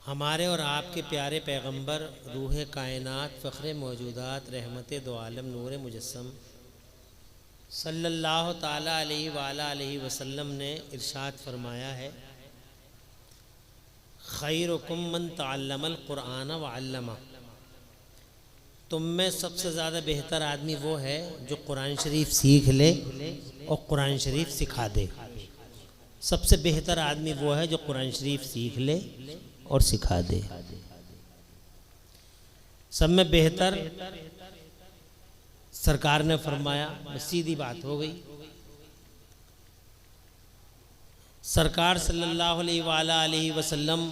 हमारे और आपके प्यारे पैगंबर रूह कायनात फ़ख्र मौजूदात रहमत दो आलम नूर मुजस्सम सल्लल्लाहु ताला अलैहि वसल्लम ने इरशाद फरमाया है, खैरुकुम मन तअल्लमल कुरान व अल्लमा। तुम में सबसे ज़्यादा बेहतर आदमी वो है जो कुरान शरीफ सीख ले और कुरान शरीफ सिखा दे। सबसे बेहतर आदमी वो है जो कुरान शरीफ सीख ले और सिखा दे। सब में बेहतर सरकार ने फरमाया, सीधी बात हो गई। सरकार सल्लल्लाहु अलैहि वसल्लम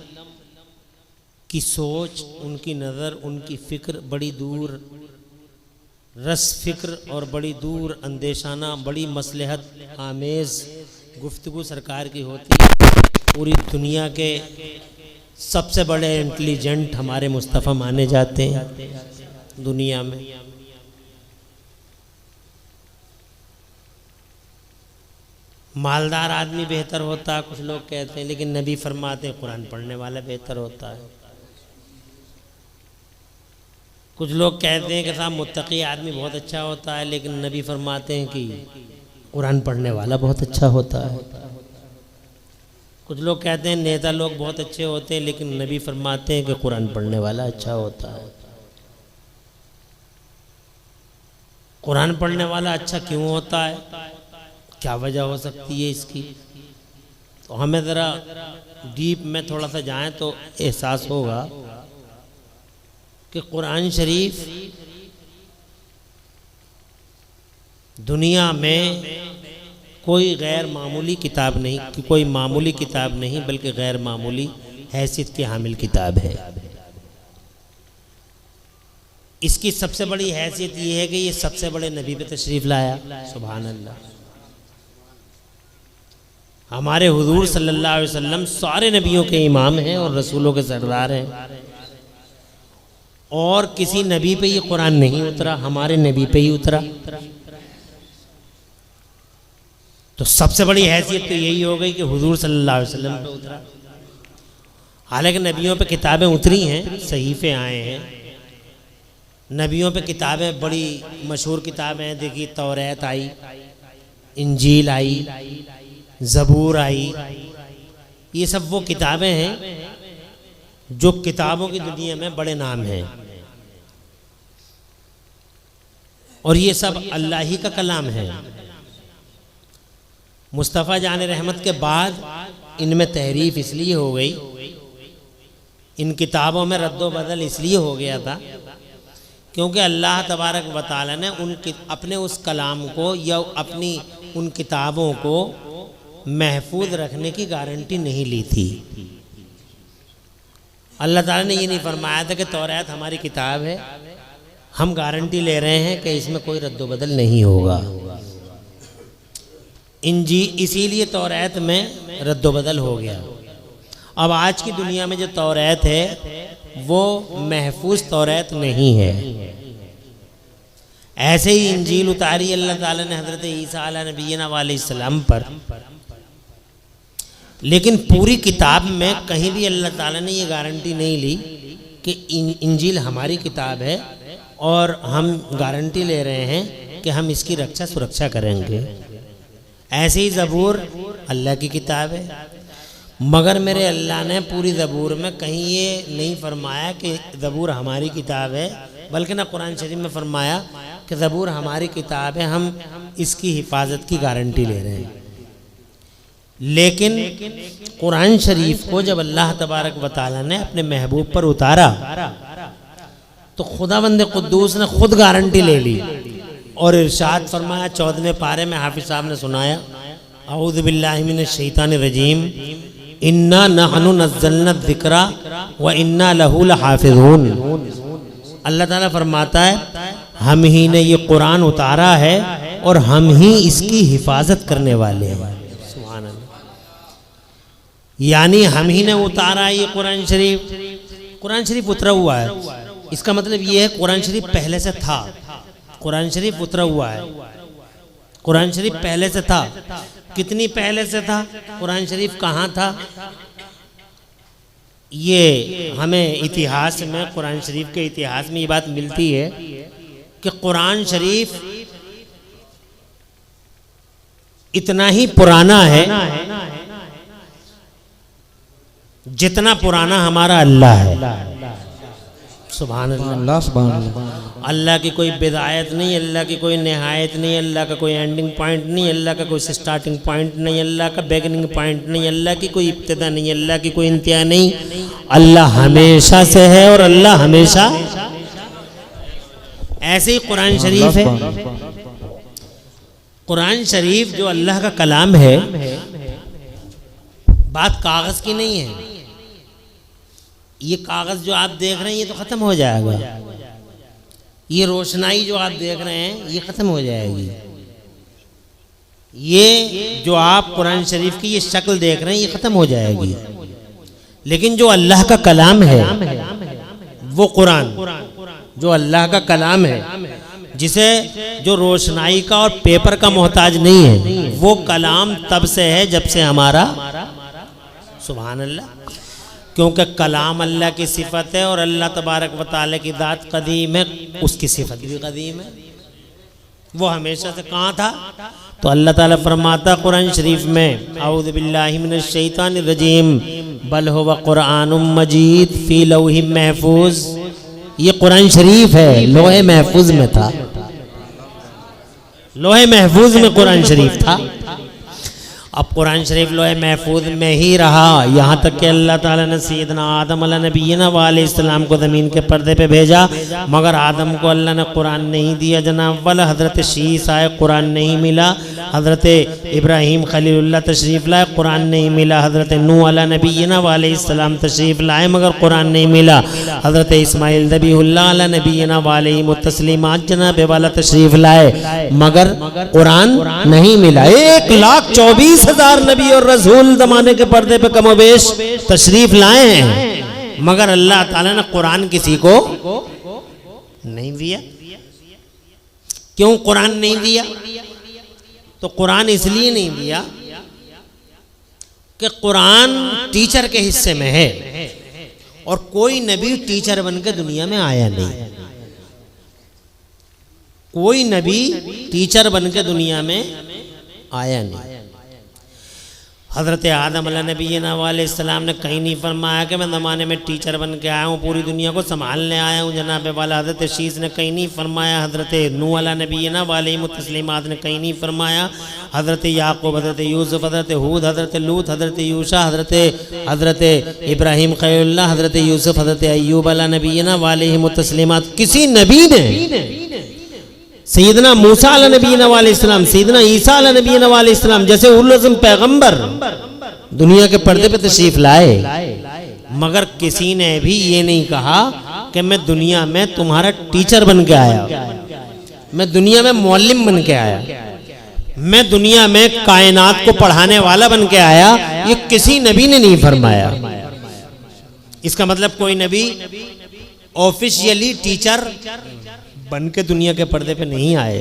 की सोच, उनकी नज़र, उनकी फ़िक्र बड़ी दूर रस फ़िक्र और बड़ी दूर अंदेशाना, बड़ी मसलहत आमेज़ गुफ्तगू सरकार की होती। पूरी दुनिया के सबसे बड़े इंटेलिजेंट हमारे मुस्तफ़ा माने जाते हैं दुनिया में। मालदार आदमी बेहतर होता है कुछ लोग कहते हैं, लेकिन नबी फरमाते हैं कुरान पढ़ने वाला बेहतर होता है। कुछ लोग कहते हैं कि साहब मुत्तकी आदमी बहुत अच्छा होता है, लेकिन नबी फरमाते हैं कि कुरान पढ़ने वाला बहुत अच्छा होता है। कुछ लोग कहते हैं नेता लोग बहुत अच्छे होते हैं, लेकिन नबी फरमाते हैं कि कुरान पढ़ने वाला अच्छा होता है। कुरान पढ़ने वाला अच्छा क्यों होता है, क्या वजह हो सकती है इसकी? तो हमें ज़रा डीप में थोड़ा सा जाएं तो एहसास होगा कि कुरान शरीफ दुनिया में कोई गैर मामूली किताब नहीं, कि कोई मामूली किताब नहीं बल्कि गैर मामूली हैसियत की हामिल किताब है। इसकी सबसे बड़ी हैसियत ये है कि ये सबसे बड़े नबी पे तशरीफ़ लाया। सुभान अल्लाह। हमारे हुजूर सल्लल्लाहु अलैहि वसल्लम सारे नबियों के इमाम हैं और रसूलों के सरदार हैं, और किसी नबी पे ये कुरान नहीं उतरा, हमारे नबी पे ही उतरा। तो सबसे बड़ी हैसियत तो यही हो गई कि हुजूर सल्लल्लाहु अलैहि वसल्लम पे उतरा। हालांकि नबियों पे किताबें उतरी हैं, सहीफे आए हैं, नबियों पे किताबें बड़ी मशहूर किताबें हैं। देखिए तौरात आई, इंजील आई, ज़बूर आई, ये सब वो किताबें हैं जो किताबों की दुनिया में बड़े नाम हैं, और ये सब अल्लाह ही का कलाम है। मुस्तफ़ा जान रहमत के बाद इनमें तहरीफ इसलिए हो गई, इन किताबों में रद्दो बदल इसलिए हो गया था क्योंकि अल्लाह तबारक व तआला ने अपने उस कलाम को या अपनी उन किताबों को महफूज रखने की गारंटी नहीं ली थी। अल्लाह ताला ने ये नहीं फरमाया था कि तौरात हमारी किताब है, हम गारंटी ले रहे हैं कि इसमें कोई रद्दो बदल नहीं होगा। इसीलिए तौरात में रद्दो बदल हो गया। अब आज की दुनिया में जो तौरात है वो महफूज तौरात नहीं है। ऐसे ही इंजील उतारी अल्लाह ताला ने हज़रत ईसा अलैहिस्सलाम अलैहिस्सलाम पर, लेकिन पूरी किताब में कहीं भी अल्लाह ताला ने ये गारंटी नहीं ली कि इंजील हमारी किताब है और हम गारंटी ले रहे हैं कि हम इसकी रक्षा सुरक्षा करेंगे। ऐसे ही ज़बूर अल्लाह की किताब है, मगर मेरे अल्लाह ने पूरी ज़बूर में कहीं ये नहीं फरमाया कि ज़बूर हमारी किताब है, बल्कि ना कुरान शरीफ में फरमाया कि ज़बूर हमारी किताब है, हम इसकी हिफाजत की गारंटी ले रहे हैं। लेकिन कुरान शरीफ को जब अल्लाह तबारक व तआला ने अपने महबूब पर उतारा तो खुदावंद कुद्दूस ने खुद गारंटी ले ली और इरशाद फरमाया 14वें पारे में हाफिज साहब ने सुनाया, औज़ु बिल्लाहि मिनश शैतानिर रजीम, इन्ना नहनु नज़्ज़लना ज़िक्रा व इन्ना लहू लहाफ़िज़ून। अल्लाह ताला फरमाता है हम ही ने ये कुरान उतारा है और हम ही इसकी हिफाजत करने वाले हैं। सुभान अल्लाह। यानी हम ही ने उतारा ये कुरान शरीफ। कुरान शरीफ उतरा हुआ है, इसका मतलब ये है कुरान शरीफ पहले से था। कुरान शरीफ उतरा हुआ है, कुरान शरीफ पहले से था। कितनी पहले से था? कुरान शरीफ कहाँ था ये हमें इतिहास में, कुरान शरीफ के इतिहास में ये बात मिलती है कि कुरान शरीफ इतना ही पुराना है जितना पुराना हमारा अल्लाह है। सुभान अल्लाह, सुभान अल्लाह। अल्लाह की कोई बिदायत नहीं, अल्लाह की कोई निहायत नहीं, अल्लाह का कोई एंडिंग पॉइंट नहीं, अल्लाह का कोई स्टार्टिंग पॉइंट नहीं, अल्लाह का बिगिनिंग पॉइंट नहीं, अल्लाह की कोई इब्तिदा नहीं, अल्लाह की कोई इंतहा नहीं। अल्लाह हमेशा से है और अल्लाह हमेशा। ऐसे ही कुरान शरीफ है। कुरान शरीफ जो अल्लाह का कलाम है, बात कागज की नहीं है। ये कागज जो आप देख रहे हैं ये तो खत्म हो जाएगा, ये रोशनाई जो आप देख रहे हैं ये खत्म हो जाएगी, ये जो आप कुरान शरीफ की ये शक्ल देख रहे हैं ये खत्म हो जाएगी। लेकिन जो अल्लाह का कलाम है वो कुरान, जो अल्लाह का कलाम है, जिसे जो रोशनाई का और पेपर का मोहताज नहीं है, वो कलाम तब से है जब से हमारा। सुभान अल्लाह। क्योंकि कलाम अल्लाह की सिफत है और अल्लाह तबारक व तआला की दात कदीम है, उसकी सिफत भी कदीम है। वो हमेशा से कहाँ था? तो अल्लाह ताला फरमाता कुरान शरीफ में, औज़ु बिल्लाहि मिनश शैतानिर रजीम, बल हुवा कुरआनुम मजीद फी लौहिम महफूज। ये कुरान शरीफ है, लोहे महफूज में था, लोहे महफूज में कुरान शरीफ था। अब कुरान शरीफ लोहे महफूज में ही रहा, यहाँ तक कि अल्लाह ताला ने सैयदना आदम अलैहिस्सलाम अलैहिस्सलाम को ज़मीन के पर्दे पे भेजा, मगर आदम को अल्लाह ने कुरान नहीं दिया जनाब। वाला हज़रत शीस आए, कुरान नहीं मिला। हज़रत इब्राहीम खलीलुल्लाह तशरीफ़ लाए, कुरान नहीं मिला। हज़रत नूह अलैहिस्सलाम अलैहिस्सलाम तशरीफ़ लाए, मगर कुरान नहीं मिला। हज़रत इस्माइल ज़बीहुल्लाह अलैहिस्सलाम अलैहिमुत्तस्लिमात जनाब वाला तशरीफ़ लाए, मगर कुरान नहीं मिला। 1,24,000 नबी और रसूल ज़माने के पर्दे पे कमोबेश तशरीफ़ लाए हैं, मगर अल्लाह ताला ने कुरान किसी को नहीं दिया। क्यों कुरान नहीं दिया? तो कुरान इसलिए नहीं दिया कि कुरान टीचर के हिस्से में है और कोई नबी टीचर बनकर दुनिया में आया नहीं। कोई नबी टीचर बनकर दुनिया में आया नहीं। हज़रत आदम अलैहिस्सलाम ने कहीं नहीं फरमाया कि मैं ज़माने में टीचर बन के आया हूँ, पूरी दुनिया को संभालने आया हूँ जनाब वाला। हज़रत शीस ने कहीं नहीं फरमाया। हज़रत नूह अलैहिमुत्तस्लिमात ने कहीं नहीं फरमाया। हज़रत याकूब, हज़रत यूसुफ, हज़रत हूद, हज़रत लूत, हज़रत यूशा, हज़रत इब्राहीम खलीलुल्लाह, हज़रत यूसुफ, हज़रत अय्यूब अलैहिमुत्तस्लिमात, किसी नबी ने, सैयदना मूसा अलैहिस्सलाम, सैयदना ईसा अलैहिस्सलाम जैसे उल अज़्म पैगंबर दुनिया के पर्दे पे तशरीफ लाए, मगर किसी ने भी ये नहीं कहा कि मैं दुनिया में तुम्हारा टीचर बन के आया, मैं दुनिया में मुअल्लिम बन के आया, मैं दुनिया में कायनात को पढ़ाने वाला बन के आया। ये किसी नबी ने नहीं फरमाया। इसका मतलब कोई नबी ऑफिशियली टीचर बन के दुनिया के पर्दे पे नहीं आए।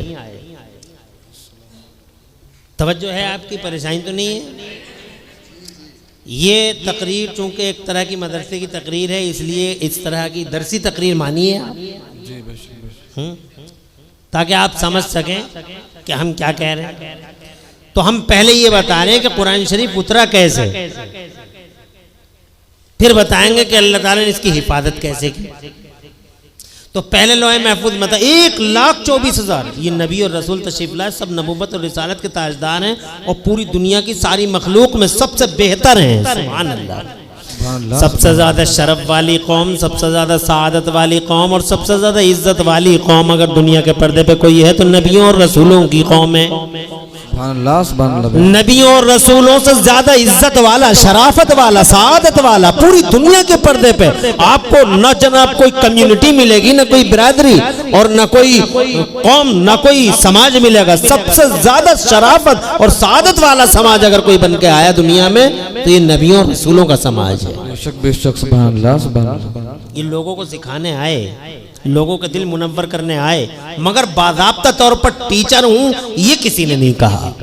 तवज्जो है आपकी? परेशानी तो नहीं है? ये तकरीर चूंकि एक तरह की मदरसे की तकरीर है, इसलिए इस तरह की दरसी तकरीर मानिए आप, ताकि आप समझ सकें कि हम क्या कह रहे हैं। तो हम पहले ये बता रहे हैं कि कुरान शरीफ उतरा कैसे, फिर बताएंगे कि अल्लाह ताला ने इसकी हिफाजत कैसे की। तो पहले लोहे महफूज में था 1,24,000 ये नबी और रसूल तशरीफ लाए, सब नबूवत और रिसालत के ताजदार हैं और पूरी दुनिया की सारी मखलूक में सबसे बेहतर हैं। सुभान अल्लाह। सबसे ज्यादा शरफ वाली कौम, सबसे ज्यादा सादत वाली कौम और सबसे ज्यादा इज्जत वाली कौम अगर दुनिया के पर्दे पे कोई है तो नबियों और रसूलों की कौम है। नबियों और रसूलों से ज्यादा इज्जत वाला, शराफत वाला, सादत वाला पूरी दुनिया के पर्दे पे आपको न जनाब कोई कम्युनिटी मिलेगी, न कोई बिरादरी और न कोई कौम, न कोई समाज मिलेगा। सबसे ज्यादा शराफत और सादत वाला समाज अगर कोई बन के आया दुनिया में तो ये नबियों और रसूलों का समाज है। बेशक सुभान अल्लाह। ये लोगों को सिखाने आए, लोगों के दिल मुनव्वर करने आए, मगर बाज़ाब्ता तौर पर टीचर हूं ये किसी ने नहीं कहा।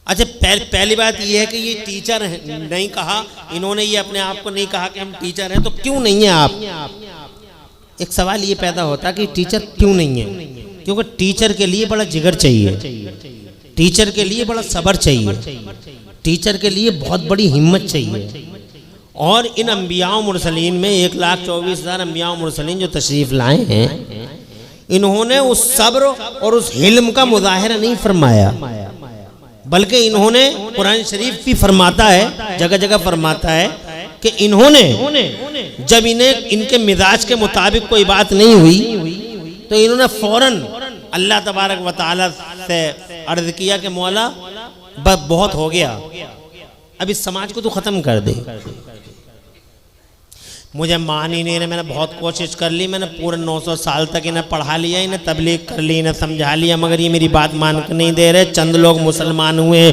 अच्छा, पहली बात यह है कि ये टीचर नहीं कहा, इन्होंने ये अपने आप को नहीं कहा कि हम टीचर हैं, तो क्यों नहीं है आप? एक सवाल ये पैदा होता है कि टीचर क्यों नहीं है? क्योंकि टीचर के लिए बड़ा जिगर चाहिए, टीचर के लिए बड़ा सब्र चाहिए, टीचर के लिए बहुत बड़ी हिम्मत चाहिए। और इन अंबिया मुरसलीन में 1,24,000 अंबिया मुरसलीन जो तशरीफ लाए हैं, इन्होंने उस सब्र और उस हिल्म का मुजाहिरा नहीं फरमाया, बल्कि इन्होंने कुरान शरीफ भी फरमाता है, जगह जगह फरमाता है कि इन्होंने जब इन्हें इनके मिजाज के मुताबिक कोई बात नहीं हुई तो इन्होंने फौरन अल्लाह तबारक व तआला से अर्ज किया कि मौला बहुत हो गया, अब इस समाज को तो ख़त्म कर दे। मुझे मान ही नहीं रहे, मैंने बहुत कोशिश कर ली, मैंने पूरे 900 साल तक इन्हें पढ़ा लिया, इन्हें तबलीग कर ली, इन्हें समझा लिया, मगर ये मेरी बात मान कर नहीं दे रहे। चंद लोग मुसलमान हुए,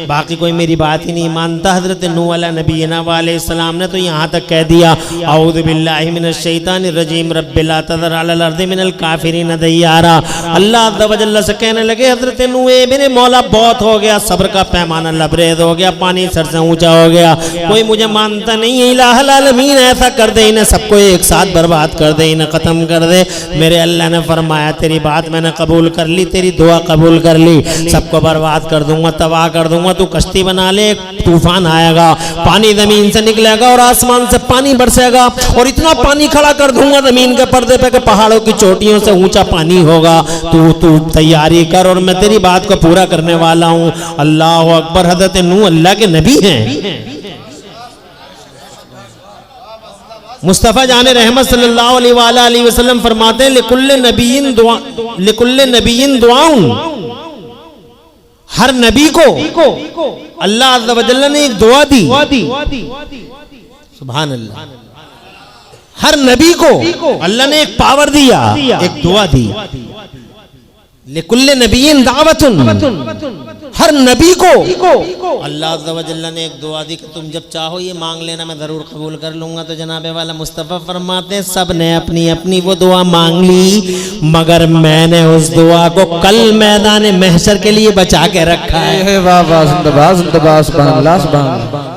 बाकी कोई मेरी बात ही नहीं मानता। हज़रत नूह नबीना अलैहिस्सलाम ने तो यहाँ तक कह दिया, औज़ु बिल्लाहि मिनश शैतानिर रजीम रब्बि ला तज़र अलल अर्दि मिनल काफ़िरीन दय्यारा। अल्लाह अज़्ज़ व जल्ल से कहने लगे, हज़रत नूह मेरे मौला बहुत हो गया, सब्र का पैमाना लबरेज हो गया, पानी सर से ऊँचा हो गया, कोई मुझे मानता नहीं है। इलाहुल आलमीन ऐसा कर दे, इन्हें सबको एक साथ बर्बाद कर दे, इन्हें ख़त्म कर दे। मेरे अल्लाह ने फरमाया, तेरी बात मैंने कबूल कर ली, तेरी दुआ कबूल कर ली, सबको बर्बाद कर दूंगा, तबाह कर दूंगा। तू कश्ती बना ले, तूफान आएगा, पानी जमीन से निकलेगा और आसमान से पानी बरसेगा, और इतना पानी खड़ा कर दूंगा जमीन के पर्दे पे कि पहाड़ों की चोटियों से ऊंचा पानी होगा। तू तैयारी कर और मैं तेरी बात को पूरा करने वाला हूँ। अल्लाह अकबर। हज़रत नूह अल्लाह के नबी हैं। मुस्तफ़ा जाने रहमत सल्लल्लाहु अलैहि वसल्लम फरमाते हैं, लिकुल्ले नबीयिन दुआउन, हर नबी को अल्लाह अज़्ज़ व जल्ल ने एक दुआ दी। सुभान अल्लाह। हर नबी को अल्लाह ने एक पावर दिया, एक दुआ दी। लिकुल्ले नबीयिन दावतुन, हर नबी को अल्लाह अज़्ज़ व जल्ल ने एक दुआ दी कि तुम जब चाहो ये मांग लेना, मैं ज़रूर कबूल कर लूँगा। तो जनाबे वाला मुस्तफ़ा फरमाते हैं, सब ने अपनी अपनी वो दुआ मांग ली, मगर मैंने उस दुआ को कल मैदान महशर के लिए बचा के रखा है। वाह वाह, जिंदाबाद जिंदाबाद, सुभान अल्लाह सुभान अल्लाह।